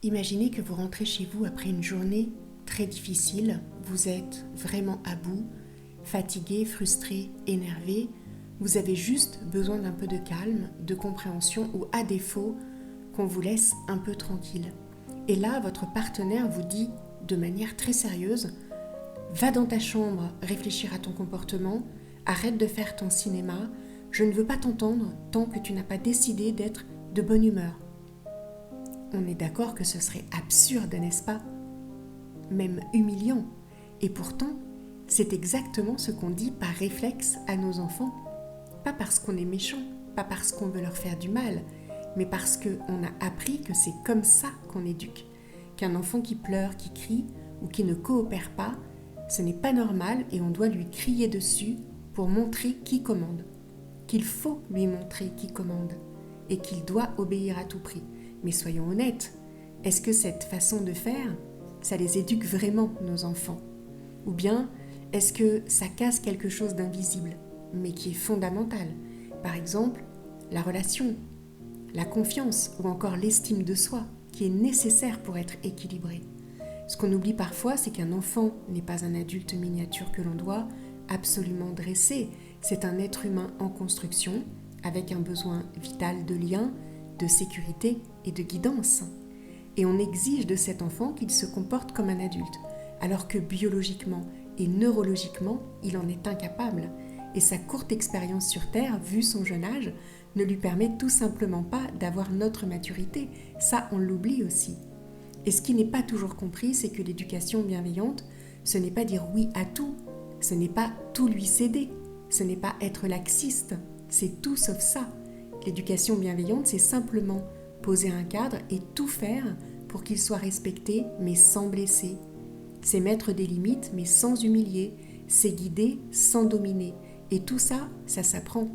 Imaginez que vous rentrez chez vous après une journée très difficile, vous êtes vraiment à bout, fatigué, frustré, énervé, vous avez juste besoin d'un peu de calme, de compréhension ou à défaut qu'on vous laisse un peu tranquille. Et là, votre partenaire vous dit de manière très sérieuse: va dans ta chambre réfléchir à ton comportement, arrête de faire ton cinéma, je ne veux pas t'entendre tant que tu n'as pas décidé d'être de bonne humeur. On est d'accord que ce serait absurde, n'est-ce pas? Même humiliant. Et pourtant, c'est exactement ce qu'on dit par réflexe à nos enfants. Pas parce qu'on est méchant, pas parce qu'on veut leur faire du mal, mais parce qu'on a appris que c'est comme ça qu'on éduque. Qu'un enfant qui pleure, qui crie ou qui ne coopère pas, ce n'est pas normal et on doit lui crier dessus pour montrer qui commande. Qu'il faut lui montrer qui commande et qu'il doit obéir à tout prix. Mais soyons honnêtes, est-ce que cette façon de faire, ça les éduque vraiment, nos enfants? Ou bien, est-ce que ça casse quelque chose d'invisible, mais qui est fondamental? Par exemple, la relation, la confiance ou encore l'estime de soi, qui est nécessaire pour être équilibré. Ce qu'on oublie parfois, c'est qu'un enfant n'est pas un adulte miniature que l'on doit absolument dresser. C'est un être humain en construction, avec un besoin vital de lien, de sécurité et de guidance. Et on exige de cet enfant qu'il se comporte comme un adulte, alors que biologiquement et neurologiquement, il en est incapable. Et sa courte expérience sur Terre, vu son jeune âge, ne lui permet tout simplement pas d'avoir notre maturité. Ça, on l'oublie aussi. Et ce qui n'est pas toujours compris, c'est que l'éducation bienveillante, ce n'est pas dire oui à tout, ce n'est pas tout lui céder, ce n'est pas être laxiste, c'est tout sauf ça. L'éducation bienveillante, c'est simplement poser un cadre et tout faire pour qu'il soit respecté, mais sans blesser. C'est mettre des limites, mais sans humilier. C'est guider sans dominer. Et tout ça, ça s'apprend.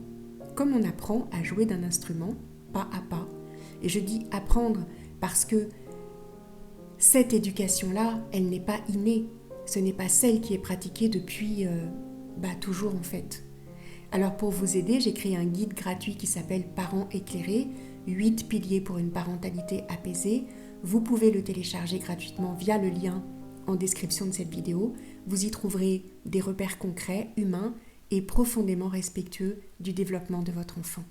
Comme on apprend à jouer d'un instrument, pas à pas. Et je dis apprendre parce que cette éducation-là, elle n'est pas innée. Ce n'est pas celle qui est pratiquée depuis toujours en fait. Alors pour vous aider, j'ai créé un guide gratuit qui s'appelle Parents éclairés, 8 piliers pour une parentalité apaisée. Vous pouvez le télécharger gratuitement via le lien en description de cette vidéo. Vous y trouverez des repères concrets, humains et profondément respectueux du développement de votre enfant.